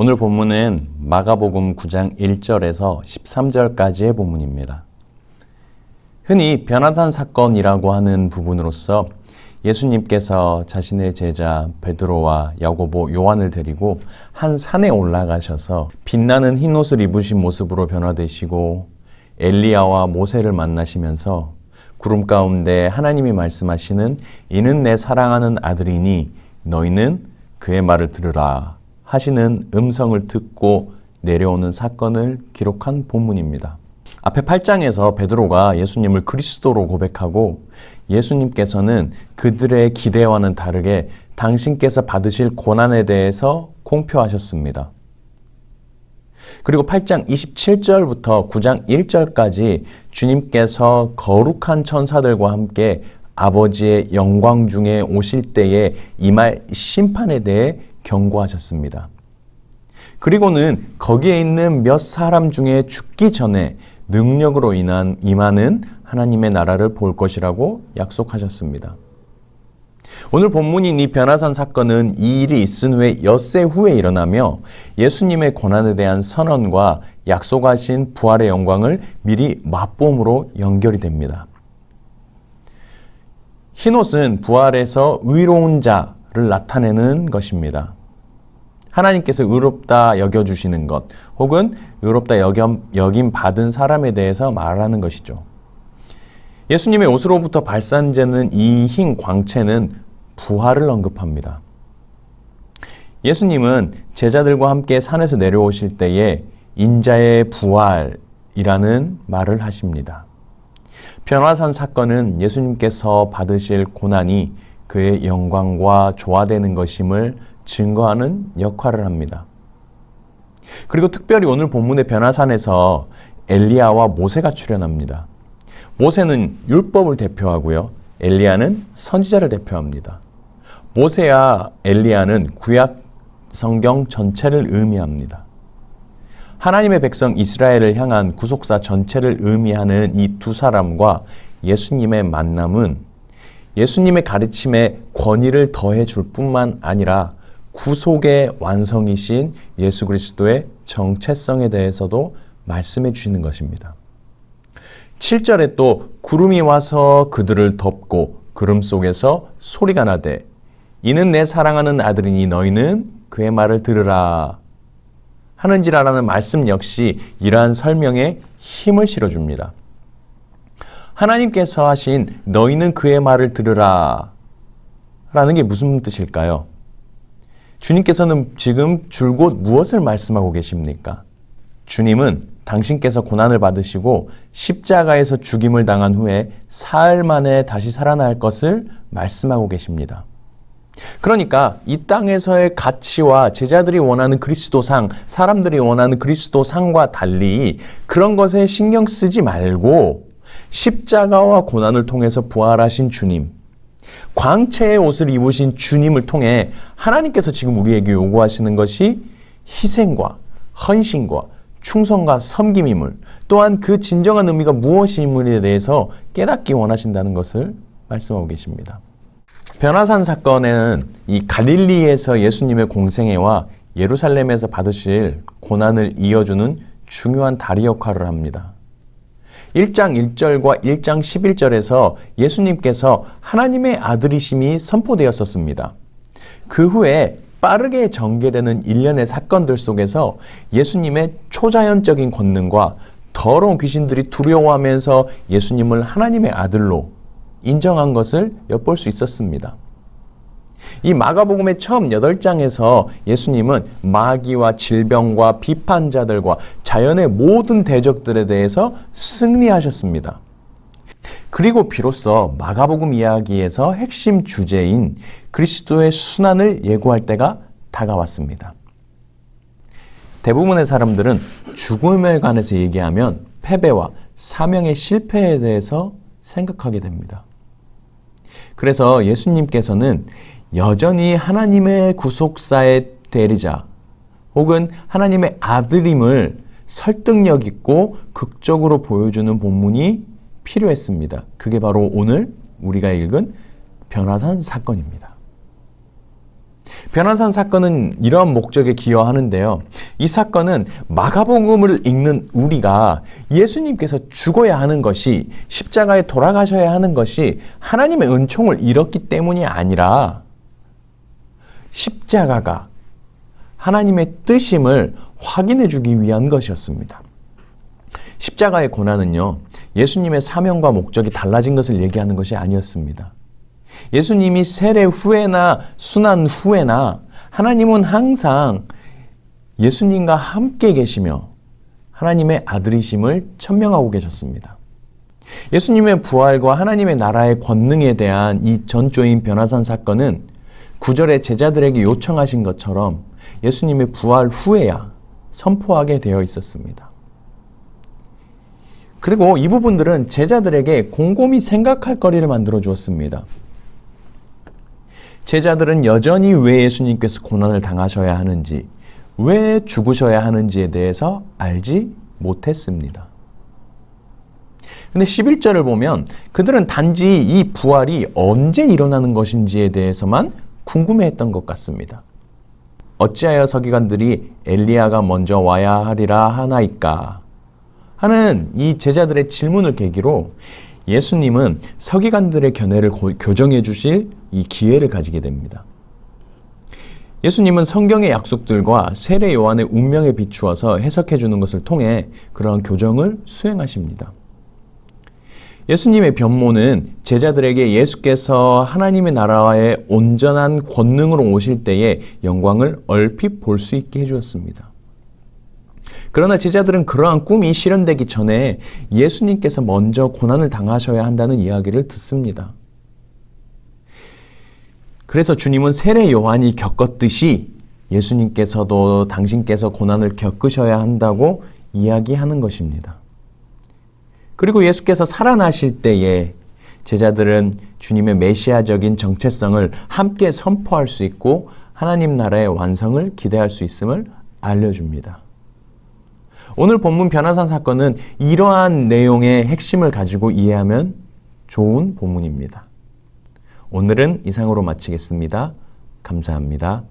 오늘 본문은 마가복음 9장 1절에서 13절까지의 본문입니다. 흔히 변화산 사건이라고 하는 부분으로서 예수님께서 자신의 제자 베드로와 야고보, 요한을 데리고 한 산에 올라가셔서 빛나는 흰 옷을 입으신 모습으로 변화되시고 엘리야와 모세를 만나시면서 구름 가운데 하나님이 말씀하시는 이는 내 사랑하는 아들이니 너희는 그의 말을 들으라 하시는 음성을 듣고 내려오는 사건을 기록한 본문입니다. 앞에 8장에서 베드로가 예수님을 그리스도로 고백하고 예수님께서는 그들의 기대와는 다르게 당신께서 받으실 고난에 대해서 공표하셨습니다. 그리고 8장 27절부터 9장 1절까지 주님께서 거룩한 천사들과 함께 아버지의 영광 중에 오실 때에 임할 심판에 대해 경고하셨습니다. 그리고는 거기에 있는 몇 사람 중에 죽기 전에 능력으로 임하는 하나님의 나라를 볼 것이라고 약속하셨습니다. 오늘 본문인 이 변화산 사건은 이 일이 있은 후에 엿새 후에 일어나며 예수님의 고난에 대한 선언과 약속하신 부활의 영광을 미리 맛봄으로 연결이 됩니다. 흰옷은 부활에서 의로운 자를 나타내는 것입니다. 하나님께서 의롭다 여겨주시는 것 혹은 의롭다 여김 받은 사람에 대해서 말하는 것이죠. 예수님의 옷으로부터 발산되는 이 흰 광채는 부활을 언급합니다. 예수님은 제자들과 함께 산에서 내려오실 때에 인자의 부활이라는 말을 하십니다. 변화산 사건은 예수님께서 받으실 고난이 그의 영광과 조화되는 것임을 증거하는 역할을 합니다. 그리고 특별히 오늘 본문의 변화산에서 엘리야와 모세가 출연합니다. 모세는 율법을 대표하고요. 엘리야는 선지자를 대표합니다. 모세와 엘리야는 구약 성경 전체를 의미합니다. 하나님의 백성 이스라엘을 향한 구속사 전체를 의미하는 이 두 사람과 예수님의 만남은 예수님의 가르침에 권위를 더해 줄 뿐만 아니라 구속의 완성이신 예수 그리스도의 정체성에 대해서도 말씀해 주시는 것입니다. 7절에 또 구름이 와서 그들을 덮고 구름 속에서 소리가 나되 이는 내 사랑하는 아들이니 너희는 그의 말을 들으라 하는지라라는 말씀 역시 이러한 설명에 힘을 실어줍니다. 하나님께서 하신 너희는 그의 말을 들으라 라는 게 무슨 뜻일까요? 주님께서는 지금 줄곧 무엇을 말씀하고 계십니까? 주님은 당신께서 고난을 받으시고 십자가에서 죽임을 당한 후에 사흘 만에 다시 살아날 것을 말씀하고 계십니다. 그러니까 이 땅에서의 가치와 제자들이 원하는 그리스도상, 사람들이 원하는 그리스도상과 달리 그런 것에 신경 쓰지 말고 십자가와 고난을 통해서 부활하신 주님, 광채의 옷을 입으신 주님을 통해 하나님께서 지금 우리에게 요구하시는 것이 희생과 헌신과 충성과 섬김임을 또한 그 진정한 의미가 무엇임에 대해서 깨닫기 원하신다는 것을 말씀하고 계십니다. 변화산 사건에는 이 갈릴리에서 예수님의 공생애와 예루살렘에서 받으실 고난을 이어주는 중요한 다리 역할을 합니다. 1장 1절과 1장 11절에서 예수님께서 하나님의 아들이심이 선포되었었습니다. 그 후에 빠르게 전개되는 일련의 사건들 속에서 예수님의 초자연적인 권능과 더러운 귀신들이 두려워하면서 예수님을 하나님의 아들로 인정한 것을 엿볼 수 있었습니다. 이 마가복음의 처음 8장에서 예수님은 마귀와 질병과 비판자들과 자연의 모든 대적들에 대해서 승리하셨습니다. 그리고 비로소 마가복음 이야기에서 핵심 주제인 그리스도의 순환을 예고할 때가 다가왔습니다. 대부분의 사람들은 죽음에 관해서 얘기하면 패배와 사명의 실패에 대해서 생각하게 됩니다. 그래서 예수님께서는 여전히 하나님의 구속사의 대리자 혹은 하나님의 아들임을 설득력 있고 극적으로 보여주는 본문이 필요했습니다. 그게 바로 오늘 우리가 읽은 변화산 사건입니다. 변화산 사건은 이러한 목적에 기여하는데요. 이 사건은 마가복음을 읽는 우리가 예수님께서 죽어야 하는 것이, 십자가에 돌아가셔야 하는 것이 하나님의 은총을 잃었기 때문이 아니라 십자가가 하나님의 뜻임을 확인해 주기 위한 것이었습니다. 십자가의 고난은요, 예수님의 사명과 목적이 달라진 것을 얘기하는 것이 아니었습니다. 예수님이 세례 후에나 순환 후에나 하나님은 항상 예수님과 함께 계시며 하나님의 아들이심을 천명하고 계셨습니다. 예수님의 부활과 하나님의 나라의 권능에 대한 이 전조인 변화산 사건은 9절에 제자들에게 요청하신 것처럼 예수님의 부활 후에야 선포하게 되어 있었습니다. 그리고 이 부분들은 제자들에게 곰곰이 생각할 거리를 만들어 주었습니다. 제자들은 여전히 왜 예수님께서 고난을 당하셔야 하는지, 왜 죽으셔야 하는지에 대해서 알지 못했습니다. 근데 11절을 보면 그들은 단지 이 부활이 언제 일어나는 것인지에 대해서만 궁금해했던 것 같습니다. 어찌하여 서기관들이 엘리야가 먼저 와야 하리라 하나이까 하는 이 제자들의 질문을 계기로 예수님은 서기관들의 견해를 교정해 주실 이 기회를 가지게 됩니다. 예수님은 성경의 약속들과 세례 요한의 운명에 비추어서 해석해 주는 것을 통해 그러한 교정을 수행하십니다. 예수님의 변모는 제자들에게 예수께서 하나님의 나라의 온전한 권능으로 오실 때의 영광을 얼핏 볼 수 있게 해주었습니다. 그러나 제자들은 그러한 꿈이 실현되기 전에 예수님께서 먼저 고난을 당하셔야 한다는 이야기를 듣습니다. 그래서 주님은 세례 요한이 겪었듯이 예수님께서도 당신께서 고난을 겪으셔야 한다고 이야기하는 것입니다. 그리고 예수께서 살아나실 때에 제자들은 주님의 메시아적인 정체성을 함께 선포할 수 있고 하나님 나라의 완성을 기대할 수 있음을 알려줍니다. 오늘 본문 변화산 사건은 이러한 내용의 핵심을 가지고 이해하면 좋은 본문입니다. 오늘은 이상으로 마치겠습니다. 감사합니다.